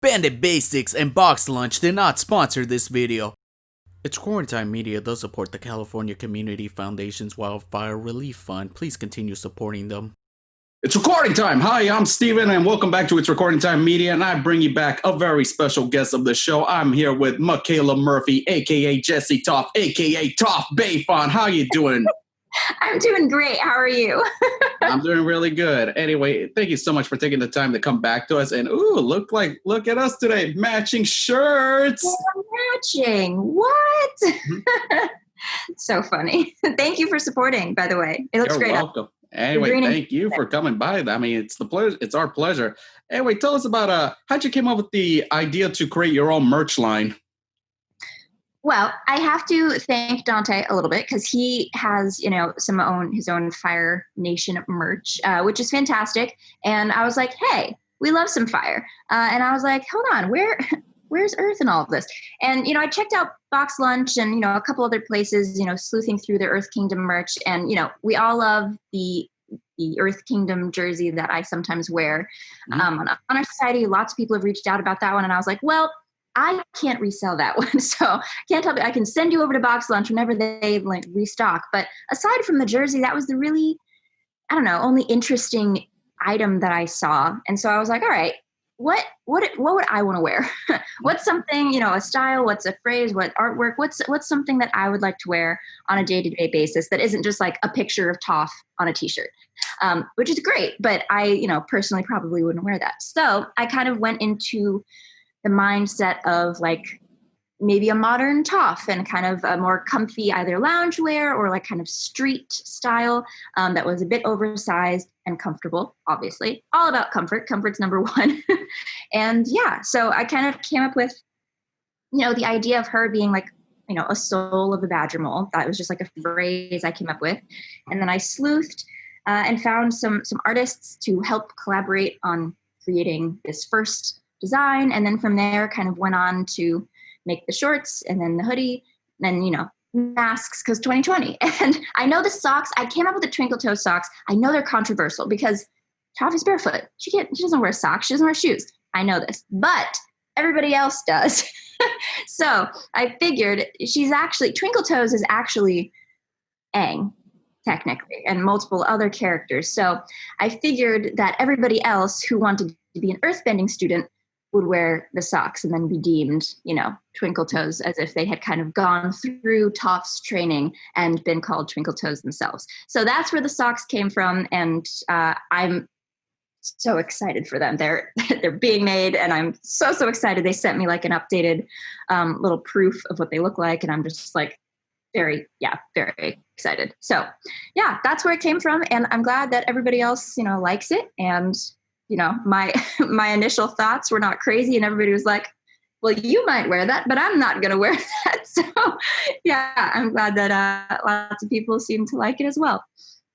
Bandit Basics and Box Lunch did not sponsor this video. It's Quarantine Media does support the California Community Foundation's Wildfire Relief Fund. Please continue supporting them. It's recording time. Hi, I'm Steven, and welcome back to It's Recording Time Media, and I bring you back a very special guest of the show. I'm here with Michaela Murphy, a.k.a. Jessie Toph, a.k.a. Toph Beifong. How you doing? I'm doing great. How are you? I'm doing really good. Anyway, thank you so much for taking the time to come back to us. And look at us today, matching shirts. We're matching. What? So funny. Thank you for supporting, by the way. It looks great. You're welcome. Anyway, thank you for coming by. I mean, it's our pleasure. Anyway, tell us about how'd you came up with the idea to create your own merch line? Well, I have to thank Dante a little bit because he has, his own Fire Nation merch, which is fantastic. And I was like, hey, we love some fire. And I was like, hold on, where's Earth in all of this? And, I checked out Box Lunch and, a couple other places, sleuthing through the Earth Kingdom merch. And, we all love the Earth Kingdom jersey that I sometimes wear. On our society, lots of people have reached out about that one. And I was like, well, I can't resell that one. So can't tell me. I can send you over to Box Lunch whenever they restock. But aside from the jersey, that was the really, only interesting item that I saw. And so I was like, all right, what would I want to wear? What's something, a style, what's a phrase, what artwork, what's something that I would like to wear on a day-to-day basis that isn't just like a picture of Toph on a t-shirt, which is great. But I, personally probably wouldn't wear that. So I kind of went into the mindset of like maybe a modern Toph and kind of a more comfy either loungewear or like kind of street style that was a bit oversized and comfortable, obviously. All about comfort. Comfort's number one. And yeah, so I kind of came up with, the idea of her being like, a soul of a badger mole. That was just like a phrase I came up with. And then I sleuthed and found some artists to help collaborate on creating this first design, and then from there kind of went on to make the shorts and then the hoodie and then masks because 2020. And I know the socks, I came up with the twinkle toe socks. I know they're controversial because Toph is barefoot. She doesn't wear socks, she doesn't wear shoes. I know this, but everybody else does. So I figured twinkle toes is actually Aang technically and multiple other characters. So I figured that everybody else who wanted to be an earthbending student would wear the socks and then be deemed, twinkle toes, as if they had kind of gone through Toph's training and been called twinkle toes themselves. So that's where the socks came from, and I'm so excited for them. They're being made, and I'm so excited. They sent me like an updated little proof of what they look like, and I'm just like very excited. So yeah, that's where it came from, and I'm glad that everybody else, likes it. And my initial thoughts were not crazy, and everybody was like, well, you might wear that, but I'm not going to wear that. So yeah, I'm glad that lots of people seem to like it as well.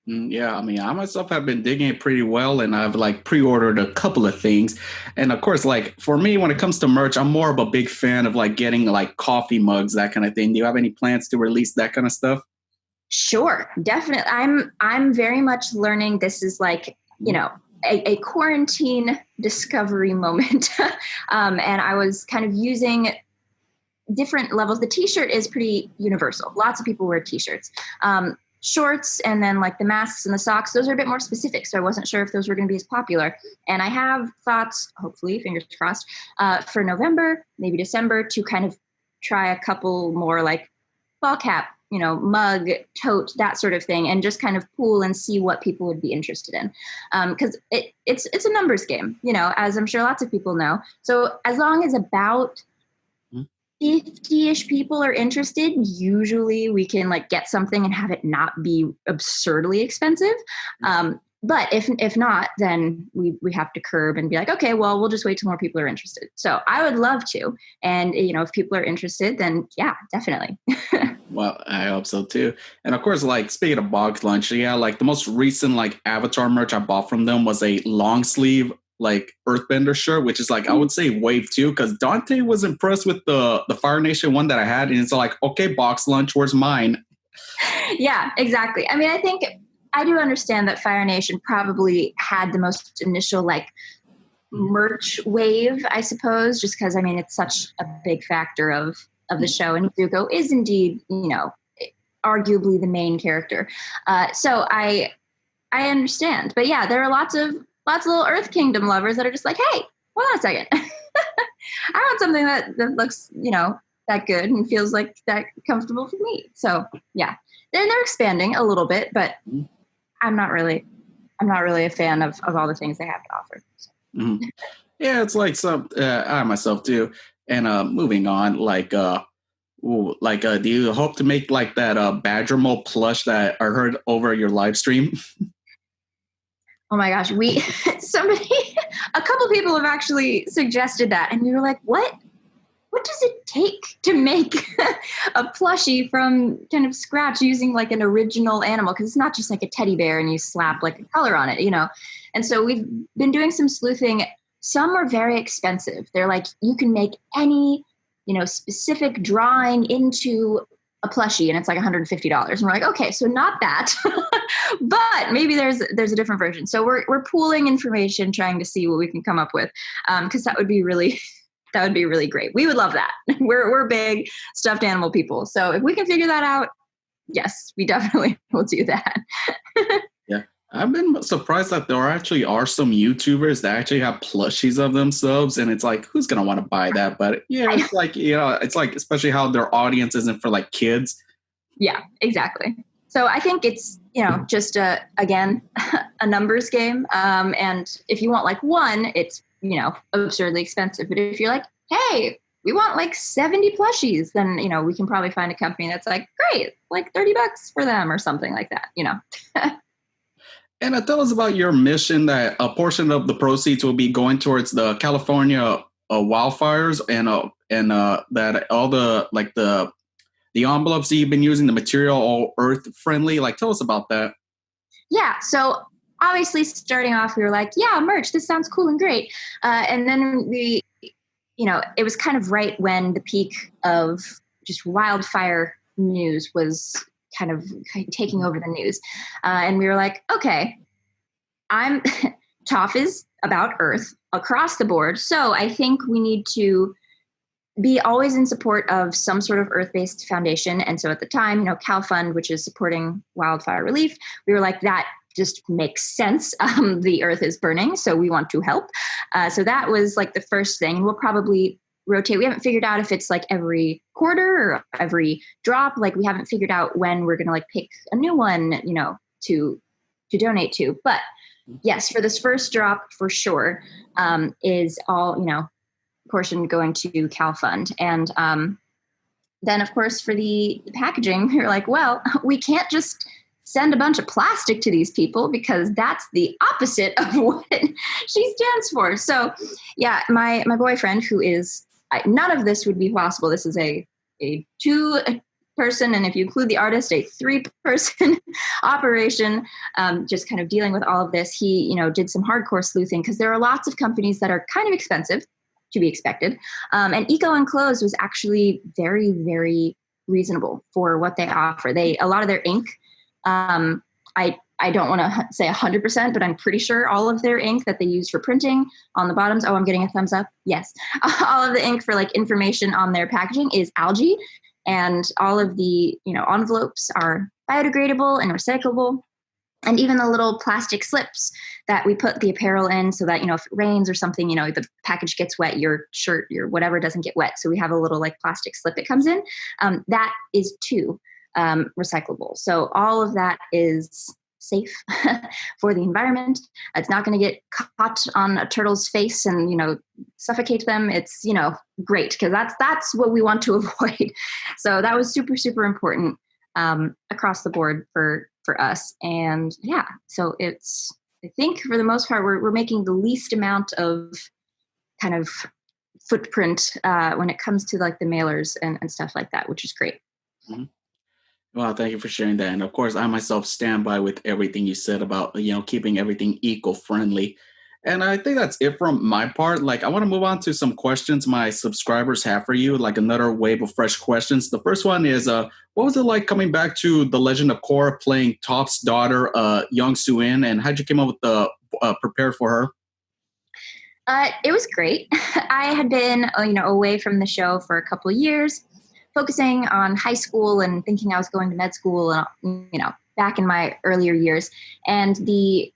Yeah, I mean, I myself have been digging it pretty well, and I've pre-ordered a couple of things. And of course, for me, when it comes to merch, I'm more of a big fan of getting coffee mugs, that kind of thing. Do you have any plans to release that kind of stuff? Sure, definitely. I'm very much learning. This is a quarantine discovery moment. And I was kind of using different levels. The t-shirt is pretty universal. Lots of people wear t-shirts. Shorts and then the masks and the socks, those are a bit more specific. So I wasn't sure if those were going to be as popular. And I have thoughts, hopefully, fingers crossed, for November, maybe December, to kind of try a couple more ball cap, mug, tote, that sort of thing, and just kind of pool and see what people would be interested in. Because it's a numbers game, as I'm sure lots of people know. So as long as about 50-ish people are interested, usually we can get something and have it not be absurdly expensive. But if not, then we have to curb and be like, okay, well, we'll just wait till more people are interested. So I would love to. And, if people are interested, then yeah, definitely. Well, I hope so too. And of course, speaking of Box Lunch, yeah, the most recent Avatar merch I bought from them was a long sleeve earthbender shirt, which is I would say wave 2, because Dante was impressed with the Fire Nation one that I had, and it's okay, Box Lunch, where's mine? Yeah, exactly. I mean, I think I do understand that Fire Nation probably had the most initial merch wave, I suppose, just because, I mean, it's such a big factor of the show. And Zuko is indeed, arguably the main character. So I understand. But yeah, there are lots of little Earth Kingdom lovers that are just like, hey, hold on a second. I want something that looks, that good and feels like that comfortable for me. So yeah, they're expanding a little bit, but I'm not really a fan of all the things they have to offer. So. Mm-hmm. Yeah, it's like I myself too. And moving on, do you hope to make like that Badger Mo plush that I heard over your live stream? Oh my gosh, a couple people have actually suggested that, and we were like, what does it take to make a plushie from kind of scratch using like an original animal? Because it's not just like a teddy bear and you slap like a color on it, And so we've been doing some sleuthing. Some are very expensive. They're like, you can make any, specific drawing into a plushie, and it's like $150. And we're like, okay, so not that, but maybe there's a different version. So we're pooling information, trying to see what we can come up with, because that would be really great. We would love that. We're big stuffed animal people. So if we can figure that out, yes, we definitely will do that. Yeah. I've been surprised that there actually are some YouTubers that actually have plushies of themselves. And it's like, who's going to want to buy that? But yeah, it's like, it's like, especially how their audience isn't for like kids. Yeah, exactly. So I think it's, just again, a numbers game. And if you want like one, it's, absurdly expensive. But if you're like, hey, we want like 70 plushies, then, we can probably find a company that's like, great, like $30 for them or something like that, And tell us about your mission that a portion of the proceeds will be going towards the California wildfires and that all the envelopes that you've been using, the material, all earth friendly. Like, tell us about that. Yeah. So obviously starting off, we were like, yeah, merch, this sounds cool and great. And then we, it was kind of right when the peak of just wildfire news was kind of taking over the news. And we were like, okay, Toph is about Earth across the board. So I think we need to be always in support of some sort of Earth-based foundation. And so at the time, Cal Fund, which is supporting wildfire relief, we were like, that just makes sense. The Earth is burning, so we want to help. So that was like the first thing. And we'll probably rotate. We haven't figured out if it's like every quarter or every drop. Like we haven't figured out when we're going to like pick a new one, to donate to. But yes, for this first drop for sure, is all, portion going to Cal Fund. And then of course for the packaging, we were like, well, we can't just send a bunch of plastic to these people because that's the opposite of what she stands for. So yeah, my boyfriend, who is, none of this would be possible. This is a 2-person, and if you include the artist, a 3-person operation, just kind of dealing with all of this. He, did some hardcore sleuthing because there are lots of companies that are kind of expensive, to be expected. And Eco Enclosed was actually very, very reasonable for what they offer. A lot of their ink, I don't want to say 100%, but I'm pretty sure all of their ink that they use for printing on the bottoms. Oh, I'm getting a thumbs up. Yes. All of the ink for like information on their packaging is algae, and all of the, envelopes are biodegradable and recyclable. And even the little plastic slips that we put the apparel in so that, if it rains or something, the package gets wet, your shirt, your whatever doesn't get wet. So we have a little like plastic slip that comes in. That is too recyclable. So all of that is safe for the environment. It's not going to get caught on a turtle's face and, suffocate them. It's, great, because that's what we want to avoid. So that was super, super important across the board for us. And yeah, so it's, I think for the most part, we're making the least amount of kind of footprint when it comes to like the mailers and stuff like that, which is great. Mm-hmm. Well, thank you for sharing that. And of course, I myself stand by with everything you said about, keeping everything eco-friendly. And I think that's it from my part. Like, I want to move on to some questions my subscribers have for you, like another wave of fresh questions. The first one is, what was it like coming back to The Legend of Korra, playing Toph's daughter, Young Soo-in, and how'd you come up with the Prepared for Her? It was great. I had been, away from the show for a couple of years, focusing on high school and thinking I was going to med school and, back in my earlier years. And the,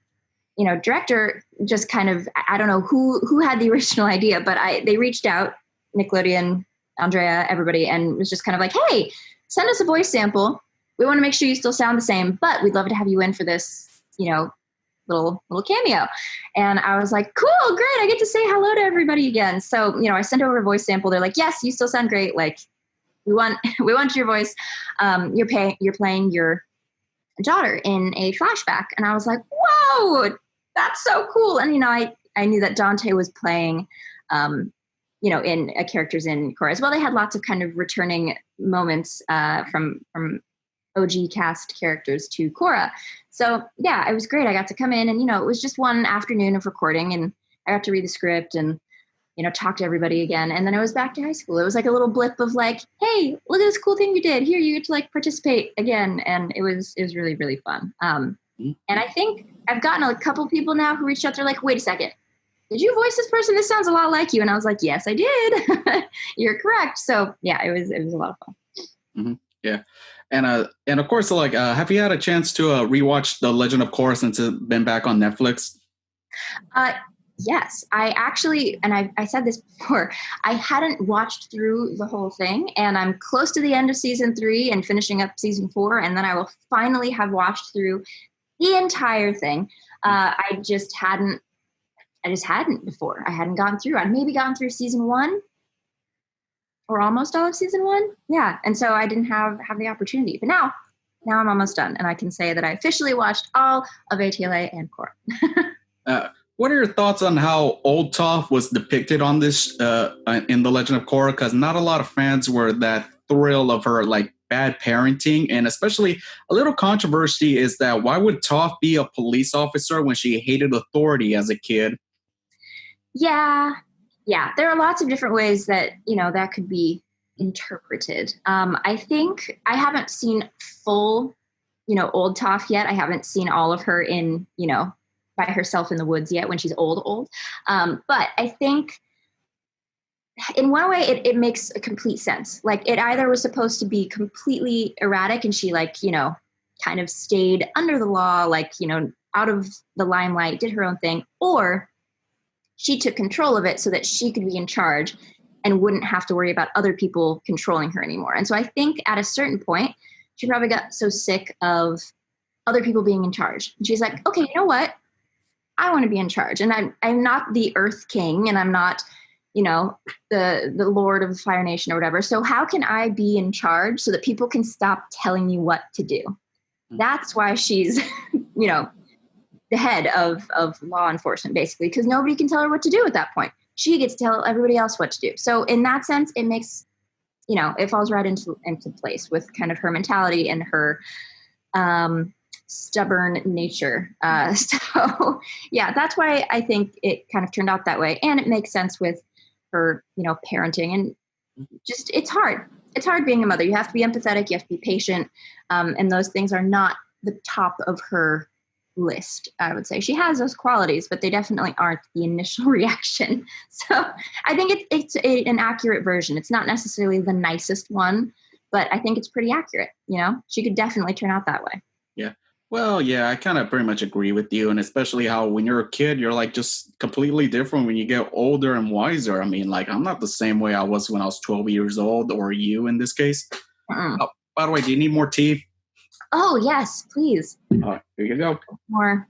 director just kind of, I don't know who had the original idea, but they reached out, Nickelodeon, Andrea, everybody, and was just kind of like, hey, send us a voice sample. We want to make sure you still sound the same, but we'd love to have you in for this, little cameo. And I was like, cool, great. I get to say hello to everybody again. So, I sent over a voice sample. They're like, yes, you still sound great. Like, we want your voice. You're playing your daughter in a flashback. And I was like, whoa, that's so cool. And, I knew that Dante was playing, in characters in Korra as well. They had lots of kind of returning moments from OG cast characters to Korra. So yeah, it was great. I got to come in and, it was just one afternoon of recording and I got to read the script and, talk to everybody again. And then I was back to high school. It was like a little blip of like, hey, look at this cool thing you did. Here, you get to like participate again. And it was really, really fun. And I think I've gotten a couple people now who reached out. They're like, wait a second. Did you voice this person? This sounds a lot like you. And I was like, yes, I did. You're correct. So yeah, it was a lot of fun. Mm-hmm. Yeah. And of course, like, have you had a chance to rewatch The Legend of Korra since it's been back on Netflix? Yes, I actually, and I said this before, I hadn't watched through the whole thing, and I'm close to the end of season 3 and finishing up season 4, and then I will finally have watched through the entire thing. I just hadn't before. I hadn't gone through. I'd maybe gotten through season 1 or almost all of season 1. Yeah, and so I didn't have the opportunity. But now I'm almost done, and I can say that I officially watched all of ATLA and Korra. What are your thoughts on how old Toph was depicted on this in The Legend of Korra? Because not a lot of fans were that thrilled of her like bad parenting, and especially a little controversy is that why would Toph be a police officer when she hated authority as a kid? Yeah, there are lots of different ways that that could be interpreted. I think I haven't seen full, old Toph yet. I haven't seen all of her in, by herself in the woods yet when she's old. But I think in one way it makes a complete sense. Like it either was supposed to be completely erratic and she like, kind of stayed under the law, like, out of the limelight, did her own thing, or she took control of it so that she could be in charge and wouldn't have to worry about other people controlling her anymore. And so I think at a certain point, she probably got so sick of other people being in charge. And she's like, okay, you know what? I want to be in charge. And I'm not the Earth King and I'm not, the Lord of the Fire Nation or whatever. So how can I be in charge so that people can stop telling me what to do? That's why she's, the head of law enforcement, basically, because nobody can tell her what to do at that point. She gets to tell everybody else what to do. So in that sense, it makes, it falls right into place with kind of her mentality and her stubborn nature. So yeah, that's why I think it kind of turned out that way. And it makes sense with her, parenting and just, it's hard. It's hard being a mother. You have to be empathetic. You have to be patient. And those things are not the top of her list, I would say. She has those qualities, but they definitely aren't the initial reaction. So I think it's an accurate version. It's not necessarily the nicest one, but I think it's pretty accurate. She could definitely turn out that way. Yeah. Well, yeah, I kind of pretty much agree with you. And especially how when you're a kid, you're like just completely different when you get older and wiser. I mean, like, I'm not the same way I was when I was 12 years old, or you in this case. Oh, by the way, do you need more tea? Oh, yes, please. All right, here you go. More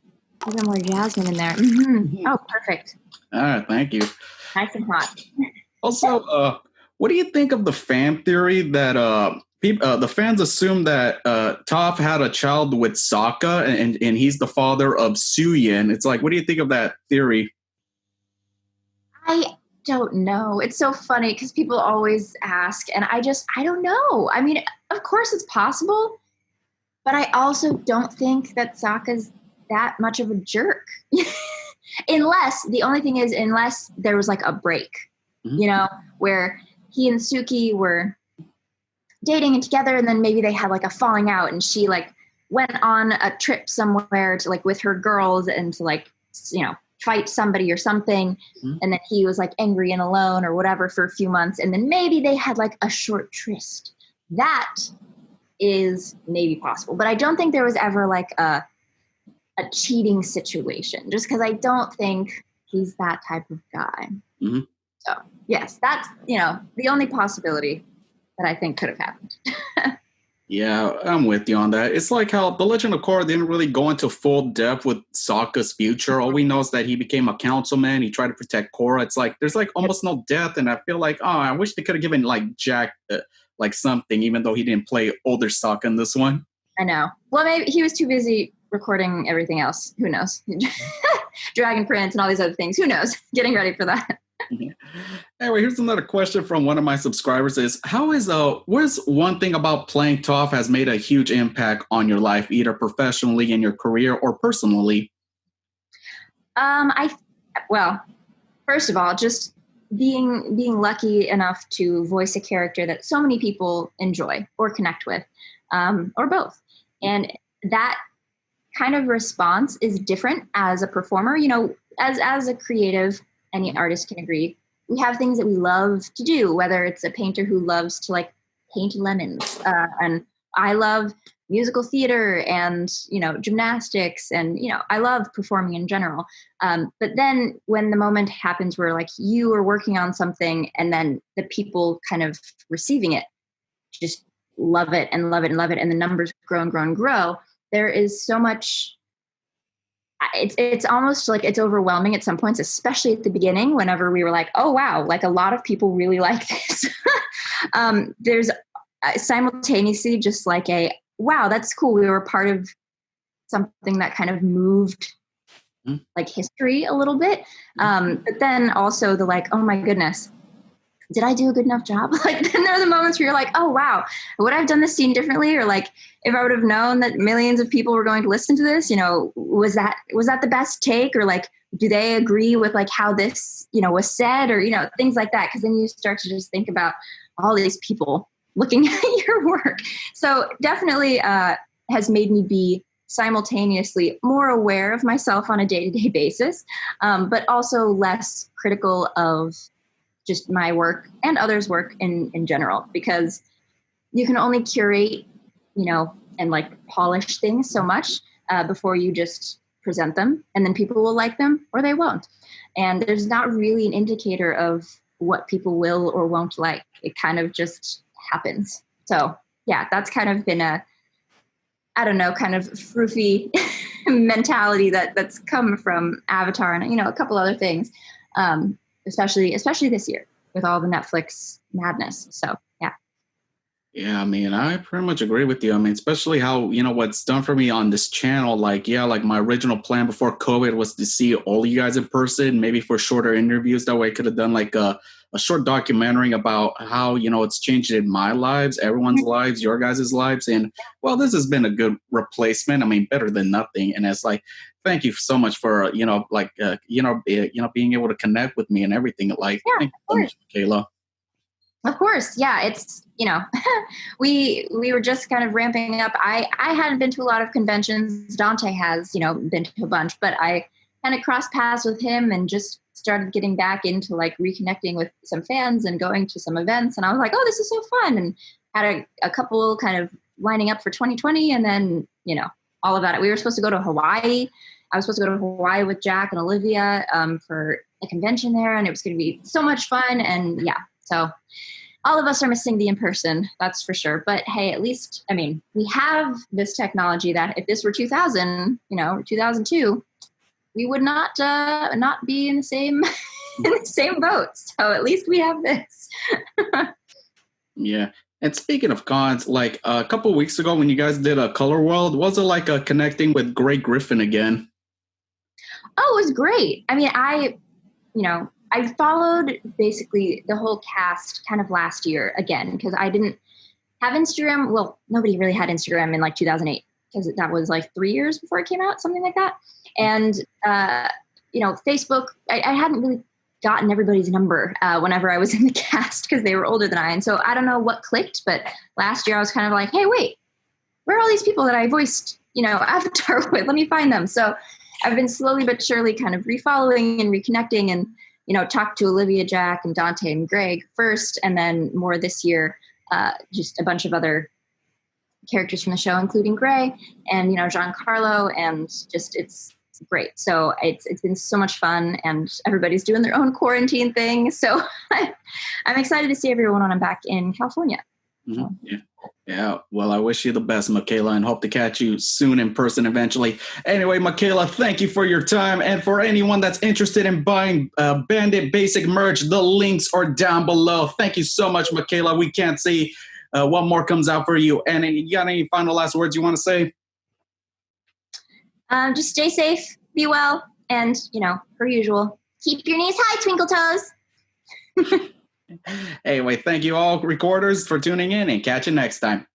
jasmine in there. Mm-hmm. Oh, perfect. All right, thank you. Nice and hot. Also, what do you think of the fan theory that the fans assume that Toph had a child with Sokka and he's the father of Suyin? It's like, what do you think of that theory? I don't know. It's so funny because people always ask, and I don't know. I mean, of course it's possible, but I also don't think that Sokka's that much of a jerk. Unless there was like a break, where he and Suki were dating and together, and then maybe they had like a falling out and she like went on a trip somewhere to like with her girls and to like, fight somebody or something, and then he was like angry and alone or whatever for a few months, and then maybe they had like a short tryst. That is maybe possible, but I don't think there was ever like a cheating situation, just because I don't think he's that type of guy. Mm-hmm. So yes, that's, the only possibility that I think could have happened. Yeah, I'm with you on that. It's like how The Legend of Korra didn't really go into full depth with Sokka's future. All we know is that he became a councilman. He tried to protect Korra. It's like there's like almost no depth, and I feel like, I wish they could have given like Jack like something, even though he didn't play older Sokka in this one. I know. Well, maybe he was too busy recording everything else. Who knows? Dragon Prince and all these other things. Who knows? Getting ready for that. Anyway, here's another question from one of my subscribers is, what is one thing about playing Toph has made a huge impact on your life, either professionally in your career or personally? Well, first of all, just being lucky enough to voice a character that so many people enjoy or connect with, or both. And that kind of response is different as a performer. As a creative, any artist can agree, we have things that we love to do, whether it's a painter who loves to like paint lemons, and I love musical theater and, gymnastics, and, I love performing in general. But then when the moment happens where like you are working on something and then the people kind of receiving it just love it and love it and love it, and the numbers grow and grow and grow, there is so much. It's almost like it's overwhelming at some points, especially at the beginning, whenever we were like, oh, wow, like a lot of people really like this. There's simultaneously just like wow, that's cool. We were part of something that kind of moved like history a little bit. But then also the like, oh my goodness, did I do a good enough job? Like then there are the moments where you're like, oh, wow, would I have done this scene differently? Or like, if I would have known that millions of people were going to listen to this, was that the best take? Or like, do they agree with like how this, was said, or, things like that. Cause then you start to just think about all these people looking at your work. So definitely has made me be simultaneously more aware of myself on a day-to-day basis, but also less critical of just my work and others' work in general, because you can only curate, and like polish things so much before you just present them, and then people will like them or they won't. And there's not really an indicator of what people will or won't like. It kind of just happens. So yeah, that's kind of been kind of froofy mentality that's come from Avatar and, a couple other things. Especially this year with all the Netflix madness. So, yeah. Yeah, I mean, I pretty much agree with you. I mean, especially how, what's done for me on this channel, like my original plan before COVID was to see all you guys in person, maybe for shorter interviews. That way I could have done like a short documentary about how, it's changed in my lives, everyone's lives, your guys' lives. And well, this has been a good replacement. I mean, better than nothing. And it's like, thank you so much for, being able to connect with me and everything. Like, yeah, thank you so much, Michaela. Of course. Yeah. It's, we were just kind of ramping up. I hadn't been to a lot of conventions. Dante has, been to a bunch, but I kind of crossed paths with him and just started getting back into like reconnecting with some fans and going to some events. And I was like, oh, this is so fun. And had a couple kind of lining up for 2020. And then, all of that. We were supposed to go to Hawaii. I was supposed to go to Hawaii with Jack and Olivia for a convention there. And it was going to be so much fun. And yeah, so all of us are missing the in-person, that's for sure. But hey, at least, I mean, we have this technology that if this were 2000, 2002, we would not be in the same in the same boat. So at least we have this. Yeah. And speaking of cons, like a couple of weeks ago when you guys did a Color World, was it like connecting with Greg Griffin again? Oh, it was great. I mean, I followed basically the whole cast kind of last year again, because I didn't have Instagram. Well, nobody really had Instagram in like 2008, because that was like 3 years before it came out, something like that. And, Facebook, I hadn't really gotten everybody's number whenever I was in the cast, because they were older than I. And so I don't know what clicked, but last year I was kind of like, hey, wait, where are all these people that I voiced, Avatar with? Let me find them. So I've been slowly but surely kind of refollowing and reconnecting and, talked to Olivia, Jack, and Dante and Greg first, and then more this year, just a bunch of other characters from the show, including Gray and, Giancarlo, and just it's great. So it's been so much fun, and everybody's doing their own quarantine thing. So I'm excited to see everyone when I'm back in California. Mm-hmm. Yeah. Well, I wish you the best, Michaela, and hope to catch you soon in person eventually. Anyway, Michaela, thank you for your time. And for anyone that's interested in buying Bandit Basic merch, the links are down below. Thank you so much, Michaela. We can't see what more comes out for you. And you got any final last words you want to say? Just stay safe, be well, and, per usual, keep your knees high, twinkle toes. Anyway, thank you all recorders for tuning in, and catch you next time.